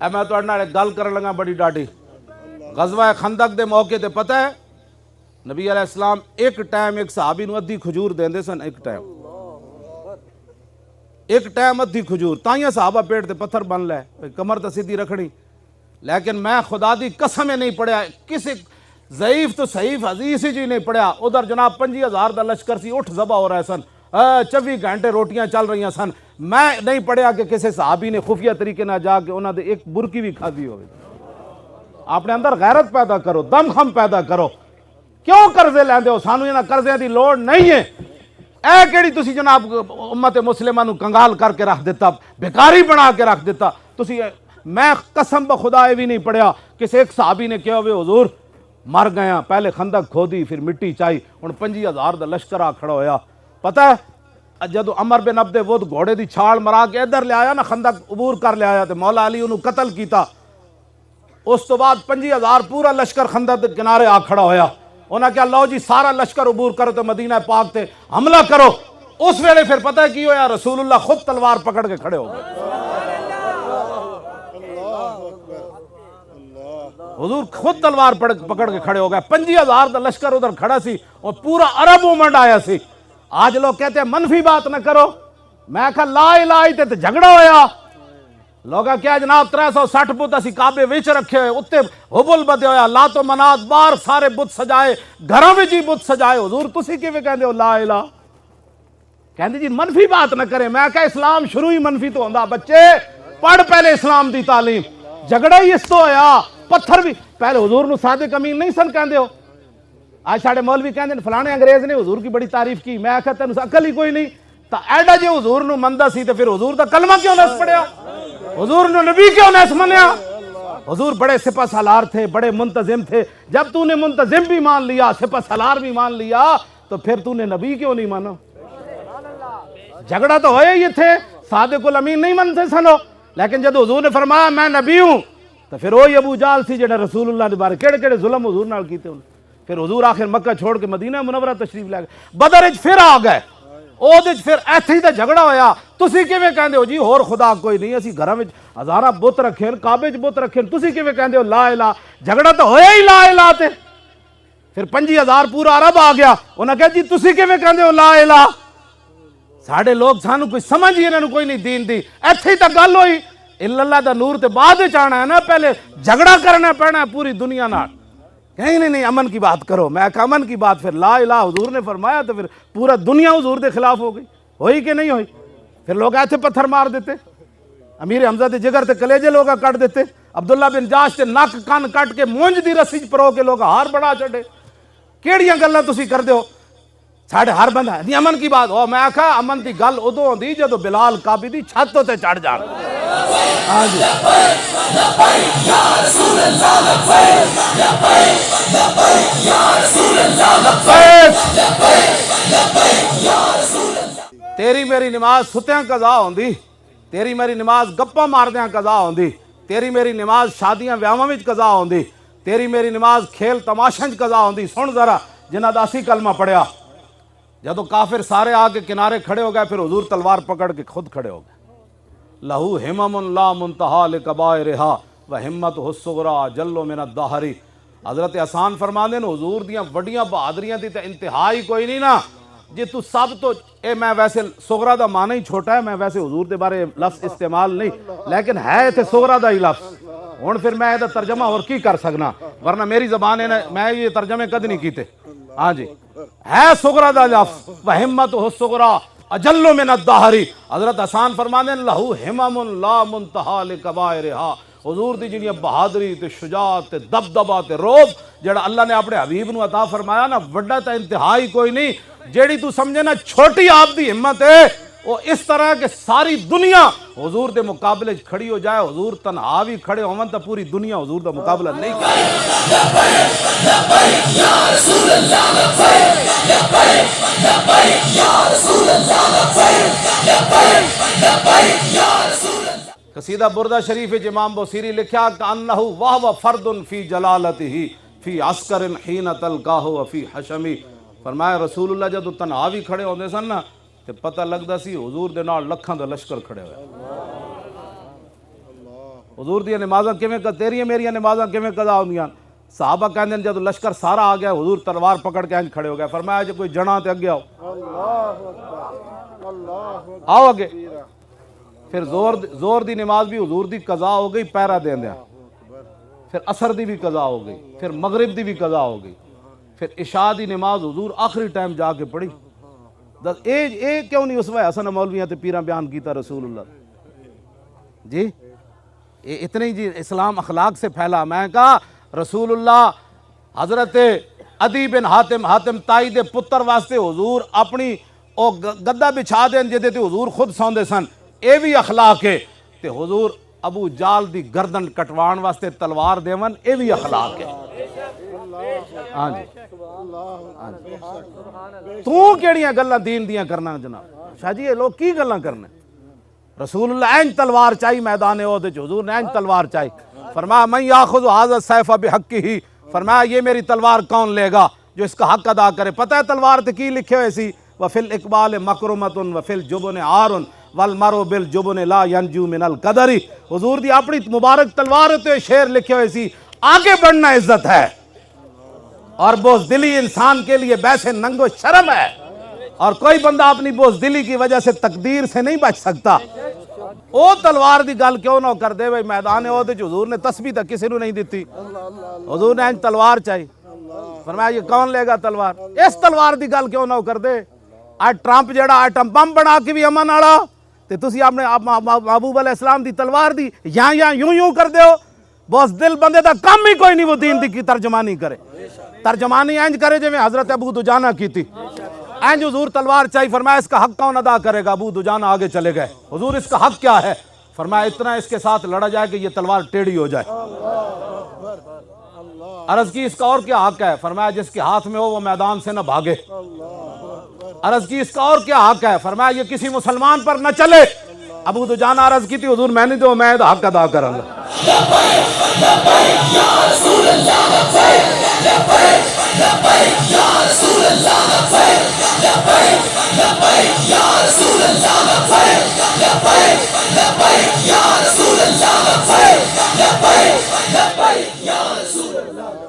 اے میں تو اڑنا ایک گل کرن لگا بڑی ڈاڈی غزوہ خندق دے موقع تے پتہ ہے نبی علیہ السلام ایک ٹائم ایک صحابی نو ادھی کھجور دیندے سن ایک ٹائم ادھی کھجور تائیاں صحابہ پیٹ تے پتھر بن لے کمر تے سیدھی رکھنی لیکن میں خدا دی قسم نہیں پڑھیا کسی ضعیف تو صحیح حدیث ہی نہیں پڑھیا ادھر جناب 50,000 دا لشکر سی اٹھ ذبح ہو رہے سن 24 گھنٹے روٹیاں چل رہی سن میں نہیں پڑھیا کہ کسی صحابی نے خفیہ طریقے نہ جا کے انہوں نے ایک برکی بھی کھادی ہوئے اپنے اندر غیرت پیدا کرو دم خم پیدا کرو کیوں قرضے لیندے ہو سانو انہاں قرضے دی لوڑ نہیں ہے اے کیڑی تسی جناب امت مسلمہ نو کنگال کر کے رکھ دیتا بیکاری بنا کے رکھ دیتا تسی میں قسم بخدا بھی نہیں پڑھیا کسی ایک صحابی نے کہا ہوئے حضور مر گیا پہلے خندق کھودی پھر مٹی چائی ہن 50,000 دا لشکر آ کھڑا ہویا پتہ ہے جدو عمر بن عبد ود گھوڑے دی چھال مرا کے ادھر لے آیا نا خندق عبور کر لے آیا تے مولا علی انہوں قتل کیتا اس تو بعد 50,000 پورا لشکر خندق دے کنارے آ کھڑا ہویا انہاں کہا لو جی سارا لشکر عبور کرو تو مدینہ پاک تے حملہ کرو اس ویلے پھر پتہ ہے کی ہویا رسول اللہ خود تلوار پکڑ کے کھڑے ہو گئے حضور خود تلوار پکڑ کے کھڑے ہو گئے 50,000 دا لشکر ادھر کھڑا سی اور پورا عرب مومنٹ آیا سی آج لوگ کہتے ہیں منفی بات نہ کرو میں کہا لا الہ تے جھگڑا ہویا لوگا کیا جناب 360 بت اسی کعبے وچ رکھے ہوئے اتے حبل بدے ہویا لات و منات بار سارے بت سجائے گھروں وچ ہی بت سجائے حضور تسی کیویں کہندے ہو لا الہ کہندے جی منفی بات نہ کرے میں کہا اسلام شروع ہی منفی تو ہوندا بچے پڑھ پہلے اسلام دی تعلیم جھگڑا ہی اس تو ہویا پتھر بھی پہلے حضور نو صادق امین نہیں سن کہندے ہو آج ساڑے مولوی کہندے فلانے انگریز نے حضور کی بڑی تعریف کی میں کہتا تینوں عقل ہی کوئی نہیں تا ایڈا جے حضور نو مندہ سی تے پھر حضور دا کلمہ کیوں نہ پڑھیا حضور نو نبی کیوں نہ منیا حضور بڑے سپہ سالار تھے بڑے منتظم تھے جب تو نے منتظم بھی مان لیا سپہ سالار بھی مان لیا تو پھر تو نے نبی کیوں نہیں مانا جھگڑا تو ہوئے یہ تھے صادق الامین نہیں منتے سنو لیکن جب حضور نے فرمایا میں نبی ہوں تو پھر وہی ابو جال سی جڑا رسول اللہ دے بارے کیڑے کیڑے ظلم حضور نال کیتے انہوں پھر حضور آخر مکہ چھوڑ کے مدینہ منورہ تشریف لے گئے بدر وچ پھر آ گئے او دے پھر ایتھے ہی تے جھگڑا ہویا تسی کیویں کہندے ہو جی ہور خدا کوئی نہیں اسی گھراں وچ ہزاراں بت رکھے کعبے وچ بت رکھے تسی کیویں کہندے ہو لا الہ جھگڑا تو ہویا ہی لا الہ تے پھر 50,000 پورا عرب آ گیا انہاں کہا جی تسی کیویں کہندے ہو لا الہ ساڈے لوگ سانو کوئی سمجھ ہی انہاں نوں کوئی نہیں دین دی ایتھے ہی تے گل ہوئی الا اللہ دا نور تے بعد وچ آنا ہے نا پہلے جھگڑا کرنا پینا ہے پوری دنیا نال کہیں نہیں امن کی بات کرو میں کہا امن کی بات پھر لا الہ حضور نے فرمایا تو پھر پورا دنیا حضور دے خلاف ہو گئی ہوئی کہ نہیں ہوئی پھر لوگ ایتھے پتھر مار دیتے امیر حمزہ دے جگر تے کلیجے لوگا کٹ دیتے عبداللہ بن جاش تے نک کان کٹ کے مونج دی رسی پرو کے لوگ ہار بڑا چڑھے کیڑیاں گلاں تسی کردے ہو ساڑھے ہر بندہ نہیں امن کی بات ہو میں کہا امن دی گل ادو ہوندی جدو بلال کعبی دی چھتوں تے چڑھ جان تیری میری نماز ستیاں قضا ہوندی تیری میری نماز گپاں ماردیاں قضا ہوندی تیری میری نماز شادیاں ویاواں وچ قضا ہوندی تیری میری نماز کھیل تماشاں وچ قضا ہوندی سن ذرا جنہاں دا اسی کلمہ پڑھیا جدو کافر سارے آ کے کنارے کھڑے ہو گئے پھر حضور تلوار پکڑ کے خود کھڑے ہو گئے لہو ہمم لا منتہا لکبائرہا وہمت الصغریٰ جل من الدہر حضرت حسان فرما دے حضور دیاں وڈیاں بہادریاں دی تے انتہائی کوئی نہیں نا جی تو سب تو اے میں ویسے صغریٰ دا معنی ہی چھوٹا ہے میں ویسے حضور دے بارے لفظ استعمال نہیں لیکن ہے تے صغریٰ دا ہی لفظ ہن پھر میں یہ ترجمہ اور کی کر سکنا ورنہ میری زبان ہے میں یہ ترجمے کد نہیں کیتے ہاں جی ہے صغریٰ دا لفظ وہمت الصغریٰ اجل من الدہر حضرت حسان فرمانے لہو ہمم لا منتہا لکبائرہا حضور دی جنیاں بہادری تے شجاعت تے دبدبہ تے روب جڑا اللہ نے اپنے حبیب نو عطا فرمایا نا وڈا تے انتہائی کوئی نہیں جیڑی تو سمجھے نا چھوٹی آپ دی ہمت ہے وہ اس طرح کہ ساری دنیا حضور دے مقابلے کھڑی ہو جائے حضور تنہا بھی کھڑے ہون تو پوری دنیا حضور دا مقابلہ نہیں کرے قصیدہ بردہ شریف امام بوسیری لکھا کہ انہو وہو فرد فی جلالتہ فی عسکر حین تلقاہ وفی حشمی فرمایا رسول اللہ جدو تنہا بھی کھڑے ہوندے سن نا تے پتہ لگدا سی حضور دے نال لکھاں دا لشکر کھڑے ہوئے حضور دی نمازاں کیویں تیریاں میریاں نمازاں کیویں قضا ہوندیاں؟ صحابہ کہندے جب لشکر سارا آ گیا حضور تلوار پکڑ کے کھڑے ہو گئے، فرمایا جو کوئی جنا تے اگے آؤ، آؤ اگے۔ پھر زور دی نماز بھی حضور دی قضا ہو گئی پیرا دیندیاں، پھر عصر دی بھی قضا ہو گئی، پھر مغرب دی بھی قضا ہو گئی، پھر عشاء دی نماز حضور آخری ٹائم جا کے پڑھی۔ اے کیوں نہیں اسوہ حسن مولویاں تے پیراں بیان کیتا رسول اللہ جی؟ اتنے جی اسلام اخلاق سے پھیلا۔ میں کہا رسول اللہ حضرت عدی بن حاتم تائی دے پتر واسطے حضور اپنی او گدا بچھا دین جدے تے حضور خود سوندے سن، اے بھی اخلاق ہے۔ تے حضور ابو جال دی گردن کٹوان واسطے تلوار دیون، اے بھی اخلاق ہے۔ ہاں جی تو کیڑیاں گلاں دین دیاں کرنا جناب؟ شاہ جی یہ لوگ کی گلاں کرنے؟ رسول اللہ اینج تلوار چاہی میدان عہد وچ، حضور نے اینج تلوار چاہی۔ فرمایا من یاخذ ھذا السیف بحقہ، فرمایا یہ میری تلوار کون لے گا جو اس کا حق ادا کرے۔ پتہ ہے تلوار تے کی لکھے ہوئے سی؟ وفی الاقبال مکرمۃ وفی الجبن عار والمرء بالجبن لا ینجو من القدر۔ حضور دی اپنی مبارک تلوار تے شعر لکھے ہوئے سی، آگے بڑھنا عزت ہے اور بزدلی انسان کے لیے بیسے ننگ و شرم ہے، اور کوئی بندہ اپنی بزدلی کی وجہ سے تقدیر سے نہیں بچ سکتا۔ او تلوار دی گل کیوں نہ کر دے بھئی؟ میدان عہد وچ حضور نے تسبیح تک کسی نو نہیں دیتی، حضور نے انج تلوار چاہی۔ فرمایا یہ کون لے گا تلوار؟ اس تلوار دی گل کیوں نہ کر دے؟ آج ٹرمپ جیڑا ایٹم بم بنا کے بھی امن والا، تے تسی اپنے محبوب علیہ السلام دی تلوار دی یوں کر دیو۔ بس دل بندے دا کام ہی کوئی نہیں وہ دین دی کی ترجمانی کرے، ترجمانی انج کرے جو میں حضرت ابو دجانہ کی تھی، انج حضور تلوار چاہی۔ فرمایا اس کا حق کون ادا کرے گا؟ ابو دجانہ آگے چلے گئے، حضور اس کا حق کیا ہے؟ فرمایا اتنا اس کے ساتھ لڑا جائے کہ یہ تلوار ٹیڑھی ہو جائے۔ عرض کی اس کا اور کیا حق ہے؟ فرمایا جس کے ہاتھ میں ہو وہ میدان سے نہ بھاگے۔ عرض کی اس کا اور کیا حق ہے؟ فرمایا یہ کسی مسلمان پر نہ چلے۔ ابو دجانہ عرض کی تھی حضور میں نہیں دو، میں حق ادا کروں گا۔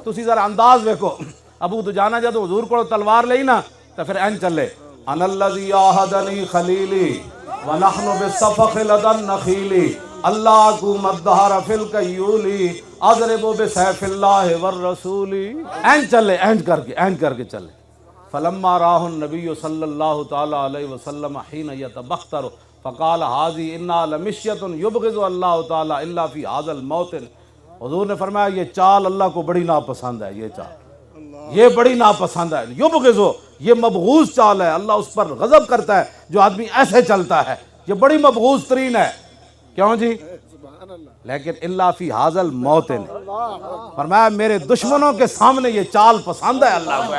تسی ذرا انداز دیکھو، ابو دجانہ جب حضور کو تلوار لئی نا تو پھر این چلے، انا الذی عاہدنی خلیلی ونحن بالصفق لدى النخیل اللہ کو مدہر فی الکیولی اضرب بسیف اللہ والرسول۔ این چلے، این کر کے چلے۔ فلما راہ النبی صلی اللہ تعالی علیہ وسلم حین یتبختر فقال ھذی انا لمشیۃ یبغض اللہ تعالی الا فی ھذا الموطن۔ حضور نے فرمایا یہ چال اللہ کو بڑی ناپسند ہے، یہ چال یہ بڑی ناپسند ہے، یبغضو یہ مبغوض چال ہے، اللہ اس پر غضب کرتا ہے جو آدمی ایسے چلتا ہے، یہ بڑی مبغوض ترین ہے۔ کیوں جی؟ لیکن اللہ فی ھذا الموطن، فرمایا میرے دشمنوں کے سامنے یہ چال پسند ہے اللہ کو۔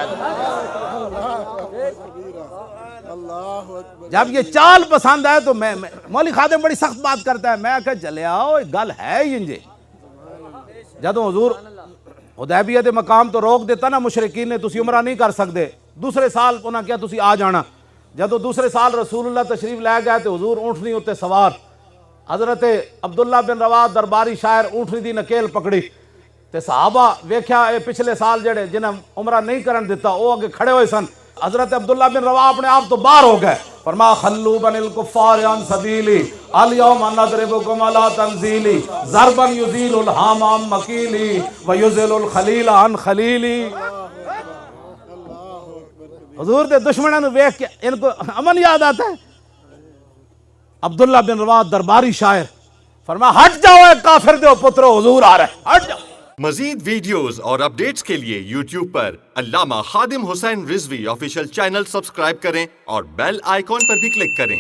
جب یہ چال پسند ہے تو میں مولی خادم بڑی سخت بات کرتا ہے، میں کہ چلے آؤ گل ہے انجے۔ جدوں حضور حدیبیہ دے مقام تو روک دیتا نا مشرکین نے، تسی عمرہ نہیں کر سکتے، دوسرے سال انہاں کیا تسی آ جانا۔ جدوں دوسرے سال رسول اللہ تشریف لے گئے تو حضور اونٹنی اتے سوار، حضرت عبداللہ بن رواح درباری شاعر اونٹنی دی نکیل پکڑی تے صحابہ ویکھیا اے پچھلے سال جڑے جنہاں عمرہ نہیں کرن دیتا او اگے کھڑے ہوئے سن۔ حضرت عبداللہ بن رواح اپنے آپ تو باہر ہو گئے، فرمایا خلو بن الکفار عن سبیلی اليوم نضربکم علی تنزیلی ضربا یزیل الحام عن مکیلی ویزل الخلیل عن خلیلی۔ حضور دے دشمنوں نے ویکھ کے ان کو امن یاد آتا ہے۔ عبداللہ بن رواح درباری شاعر فرمایا ہٹ جاؤ اے کافر دے پترو، حضور آ رہے، ہٹ جاؤ۔ مزید ویڈیوز اور اپڈیٹس کے لیے یوٹیوب پر علامہ Khadim Hussain Rizvi official channel subscribe کریں اور بیل آئیکن پر بھی کلک کریں۔